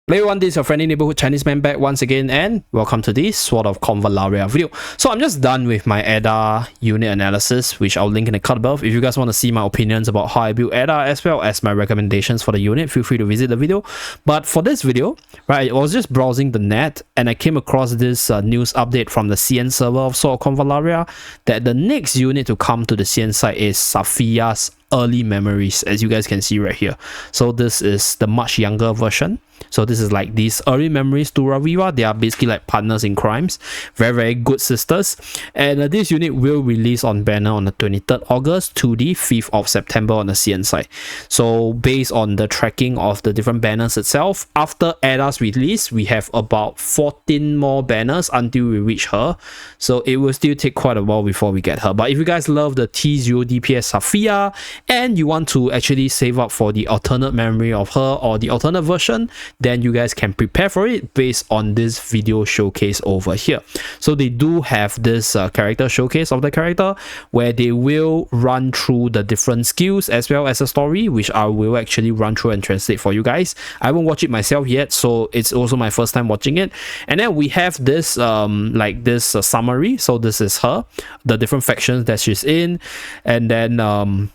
Hello everyone, this is your friendly neighborhood Chinese man back once again, and welcome to this sort of Convallaria video. So I'm just done with my ADA unit analysis, which I'll link in the card above. If you guys want to see my opinions about how I build ADA as well as my recommendations for the unit, feel free to visit the video. But for this video, right, I was just browsing the net and I came across this news update from the CN server of sort of Convallaria that the next unit to come to the CN site is Safiyyah's early memories, as you guys can see right here. So this is the much younger version. So this is like these early memories to Raviva. They are basically like partners in crimes, very good sisters. And this unit will release on banner on the 23rd August to the 5th of September on the CN site. So based on the tracking of the different banners itself, after ADA's release, we have about 14 more banners until we reach her. So it will still take quite a while before we get her. But if you guys love the T0 DPS Safiyyah and you want to actually save up for the alternate memory of her or the alternate version, then you guys can prepare for it based on this video showcase over here. So they do have this character showcase of the character where they will run through the different skills as well as a story, which I will actually run through and translate for you guys. I haven't watched it myself yet, so it's also my first time watching it. And then we have this summary. So this is her, the different factions that she's in, and then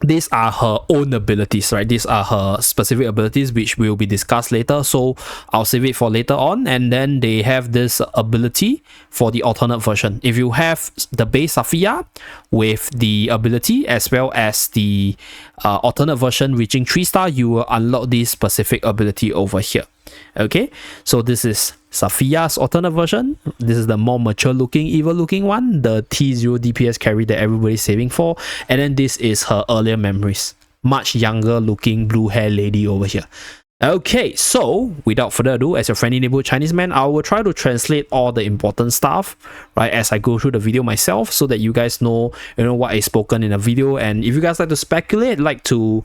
these are her own abilities, right? These are her specific abilities, which will be discussed later. So I'll save it for later on. And then they have this ability for the alternate version. If you have the base Safiyyah with the ability as well as the alternate version reaching 3-star, you will unlock this specific ability over here. Okay, so this is Safiyyah's alternate version. This is the more mature looking, evil looking one, the T0 DPS carry that everybody's saving for. And then this is her earlier memories, much younger looking blue hair lady over here. Okay, so without further ado, as your friendly neighborhood Chinese man, I will try to translate all the important stuff, right, as I go through the video myself, so that you guys know, what is spoken in a video. And if you guys like to speculate, like to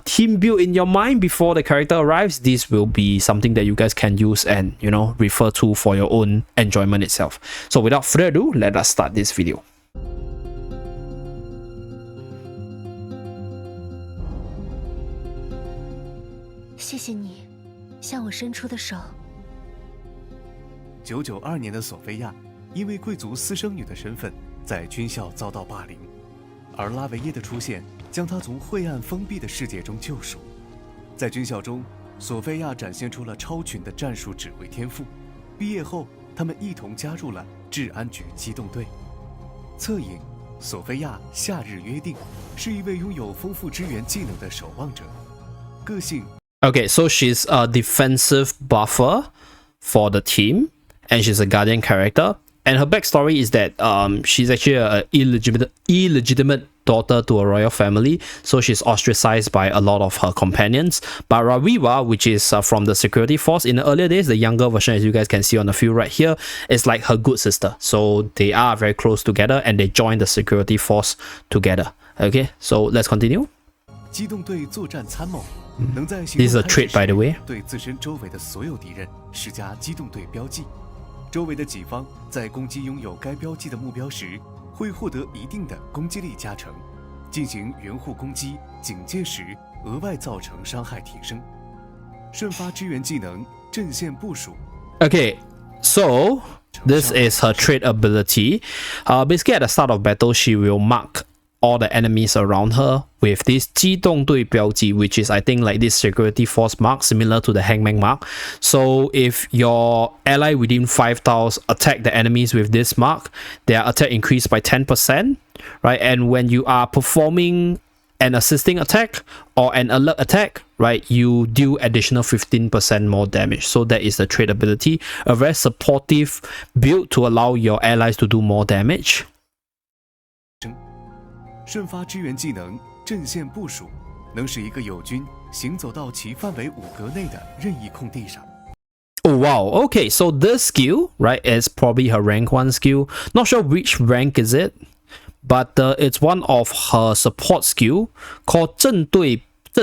team build in your mind before the character arrives, this will be something that you guys can use and, refer to for your own enjoyment itself. So without further ado, let us start this video.992年的索菲亚，因为贵族私生女的身份，在军校遭到霸凌，而拉维耶的出现将她从晦暗封闭的世界中救赎。在军校中，索菲亚展现出了超群的战术指挥天赋。毕业后，他们一同加入了治安局机动队。侧影：索菲亚夏日约定，是一位拥有丰富支援技能的守望者。个性。Okay, so she's a defensive buffer for the team, and she's a guardian character. And her backstory is that she's actually an illegitimate daughter to a royal family, so she's ostracized by a lot of her companions. But Raviva, which is from the security force in the earlier days, the younger version, as you guys can see on the field right here, is like her good sister. So they are very close together, and they join the security force together. Okay, so let's continue. 机动队作战参谋。This is a trait, by the way. 对自身周围的所有敌人施加机动队标记，周围的己方在攻击拥有该标记的目标时，会获得一定的攻击力加成。进行援护攻击、警戒时，额外造成伤害提升。瞬发支援技能阵线部署。Okay, so this is her trait ability. Basically, at the start of battle, she will mark all the enemies around her with this 机动队标记, which is I think like this security force mark, similar to the hangman mark. So if your ally within 5 tiles attack the enemies with this mark, their attack increased by 10%, right? And when you are performing an assisting attack or an alert attack, right, you do additional 15% more damage. So that is the trait ability, a very supportive build to allow your allies to do more damage. 瞬发支援技能阵线部署，能使一个友军行走到其范围5格内的任意空地上。 Oh wow, okay, so this skill, right, is probably her rank 1 skill. Not sure which rank is it, but it's one of her support skill called 阵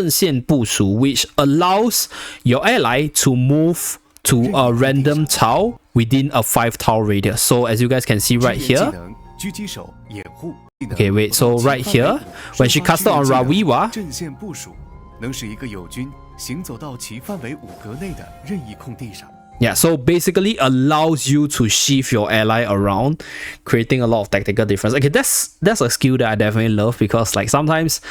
线部署, which allows your ally to move to a random tile within a 5 tile radius. So as you guys can see right here, 狙击手掩护。 Okay, wait, so right here, when she casted on Raviva, 阵线部署能使一个友军行走到其范围5格内的任意空地上。Yeah, so basically allows you to shift your ally around, creating a lot of tactical difference. Okay, that's a skill that I definitely love because like sometimes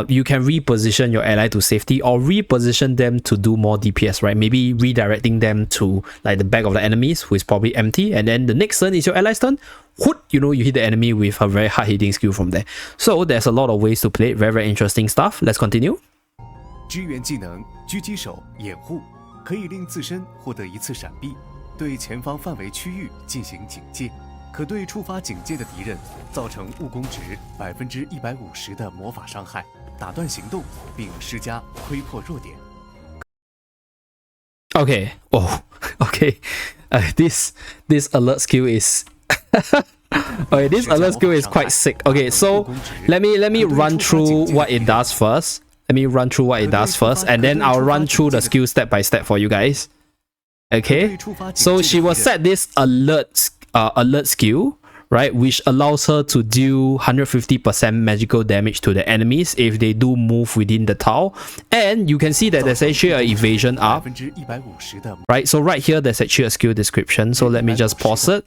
you can reposition your ally to safety or reposition them to do more DPS, right? Maybe redirecting them to like the back of the enemies who is probably empty, and then the next turn is your ally's turn. You hit the enemy with a very hard hitting skill from there. So there's a lot of ways to play it. Very, very interesting stuff. Let's continue. 支援技能狙击手掩护。可以令自身获得1次闪避，对前方范围区域进行警戒，可对触发警戒的敌人造成误攻值150%的魔法伤害，打断行动，并施加窥破弱点。Okay. Oh. Okay. This alert skill is. Okay. This alert skill is quite sick. Okay. So let me run through what it does first. Let me run through what it does first, and then I'll run through the skill step by step for you guys. Okay, so she will set this alert skill, right, which allows her to deal 150% magical damage to the enemies if they do move within the tile. And you can see that there's actually an evasion up, right? So right here, there's actually a skill description. So let me just pause it.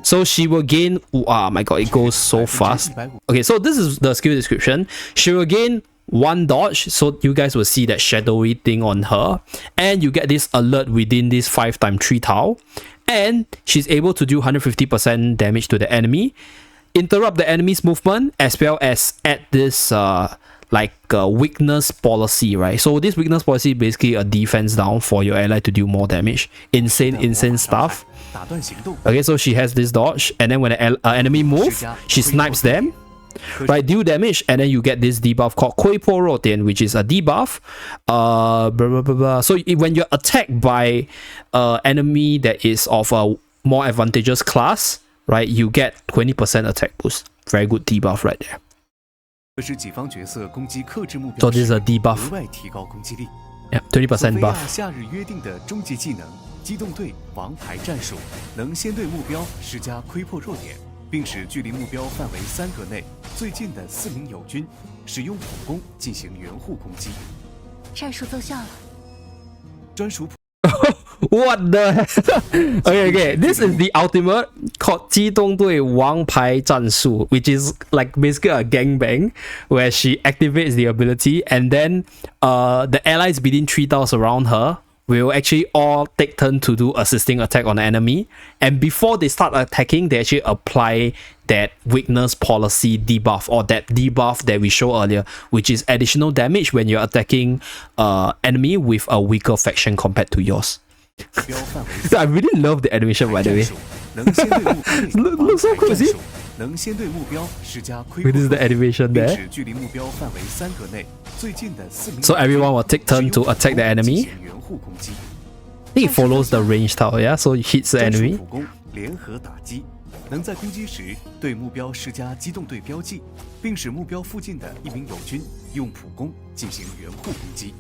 So she will gain, oh my god, it goes so fast. Okay, so this is the skill description. She will gain 1 dodge, so you guys will see that shadowy thing on her, and you get this alert within this 5x3 tile, and she's able to do 150% damage to the enemy, interrupt the enemy's movement, as well as add this weakness policy, right? So this weakness policy is basically a defense down for your ally to do more damage. Insane stuff. Okay, so she has this dodge, and then when an enemy move, she snipes them, right? Deal damage, and then you get this debuff called 窥破弱点, which is a debuff. So when you're attacked by enemy that is of a more advantageous class, right, you get 20% attack boost. Very good debuff right there. So this is a debuff. Yeah, 20% buff. 夏日约定的终极技能机动队王牌战术，能先对目标施加窥破弱点，并使距离目标范围3格内最近的4名友军使用普攻进行援护攻击。战术奏效了。专属。What the? Okay. This is the ultimate called 机动队王牌战术, which is like basically a gangbang where she activates the ability, and then the allies within 3 tiles around her will actually all take turn to do assisting attack on the enemy, and before they start attacking, they actually apply that weakness policy debuff, or that debuff that we showed earlier, which is additional damage when you're attacking enemy with a weaker faction compared to yours. I really love the animation, by the way. Look so cool, see? This is the animation there. So everyone will take turn to attack the enemy. I think it follows the range tile, yeah? So it hits the enemy. 能在攻击时对目标施加机动队标记，并使目标附近的1名友军用普攻进行援护攻击。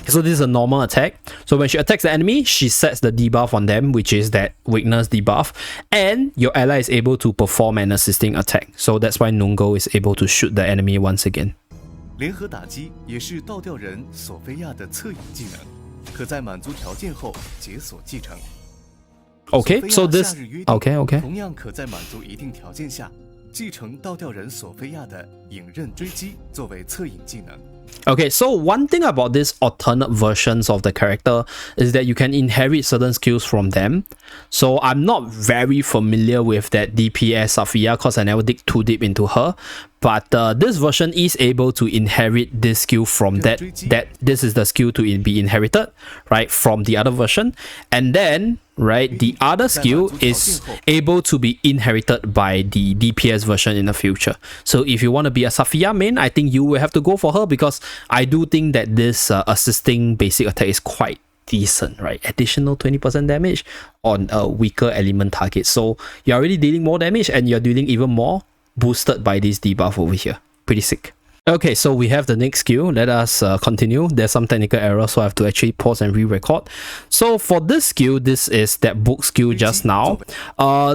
So this is a normal attack. So when she attacks the enemy, she sets the debuff on them, which is that weakness debuff, and your ally is able to perform an assisting attack. So that's why Nungo is able to shoot the enemy once again. 联合打击也是倒吊人索菲亚的侧影技能，可在满足条件后解锁继承。 Okay, so this okay. 同样可在满足一定条件下继承倒吊人索菲亚的影刃追击作为侧影技能。 Okay, so one thing about these alternate versions of the character is that you can inherit certain skills from them. So I'm not very familiar with that DPS Safiyyah because I never dig too deep into her. But this version is able to inherit this skill from that this is the skill to be inherited, right, from the other version. And then, right, the other skill is able to be inherited by the DPS version in the future. So if you want to be a Safiyyah main, I think you will have to go for her, because I do think that this assisting basic attack is quite decent, right? Additional 20% damage on a weaker element target. So you're already dealing more damage and you're dealing even more, boosted by this debuff over here. Pretty sick. Okay, so we have the next skill. Let us continue. There's some technical error, so I have to actually pause and re-record. So for this skill, this is that book skill just now.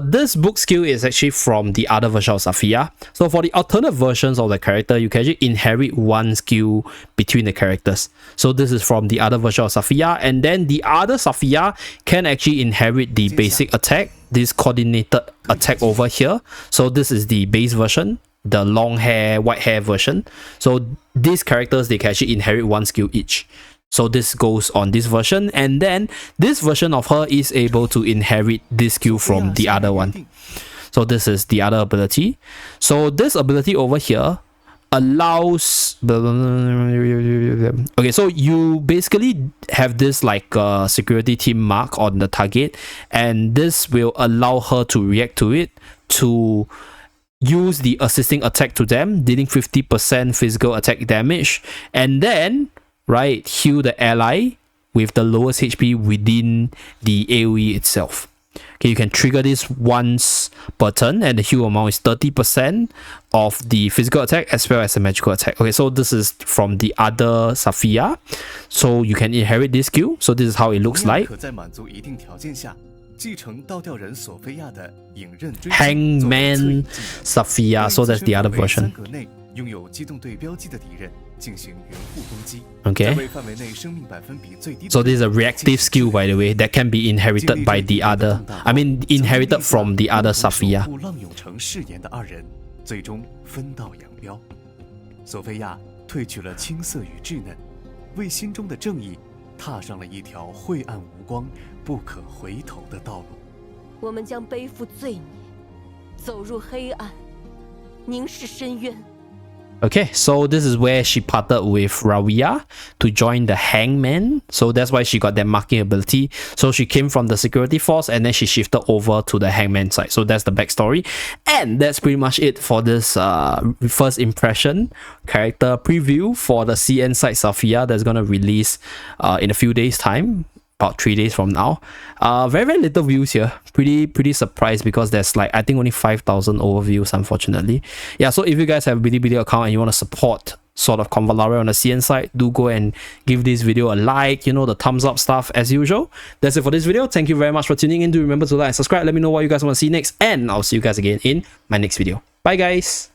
This book skill is actually from the other version of Safiyyah. So for the alternate versions of the character, you can actually inherit one skill between the characters. So this is from the other version of Safiyyah, and then the other Safiyyah can actually inherit the basic attack, this coordinated attack over here. So this is the base version, the long hair, white hair version. So these characters, they can actually inherit one skill each. So this goes on this version, and then this version of her is able to inherit this skill from the other one. So this is the other ability. So this ability over here allows, okay, so you basically have this like security team mark on the target, and this will allow her to react to it to use the assisting attack to them, dealing 50% physical attack damage, and then right, heal the ally with the lowest HP within the AoE itself. Okay, you can trigger this once per turn, and the heal amount is 30% of the physical attack as well as the magical attack. Okay, so this is from the other Safiyyah. So you can inherit this skill. So this is how it looks like. Hangman Safiyyah, so that's the other version. Okay, so this is a reactive skill, by the way, that can be inherited by the other, inherited from the other Safiyyah. 索菲亚褪去了青涩与稚嫩，为心中的正义踏上了一条晦暗无光、不可回头的道路。我们将背负罪孽，走入黑暗，凝视深渊。 Okay, so this is where she partnered with Rawiyah to join the Hangman. So that's why she got that marking ability. So she came from the security force and then she shifted over to the Hangman side. So that's the backstory. And that's pretty much it for this first impression character preview for the CN side Safiyyah that's going to release in a few days' time. About 3 days from now. Very little views here. Pretty surprised because there's like I think only 5,000 overviews, unfortunately. Yeah, so if you guys have a Bilibili account and you want to support sort of Convallaria on the CN side, do go and give this video a like, you know, the thumbs up stuff as usual. That's it for this video. Thank you very much for tuning in. Do remember to like and subscribe. Let me know what you guys want to see next, and I'll see you guys again in my next video. Bye guys.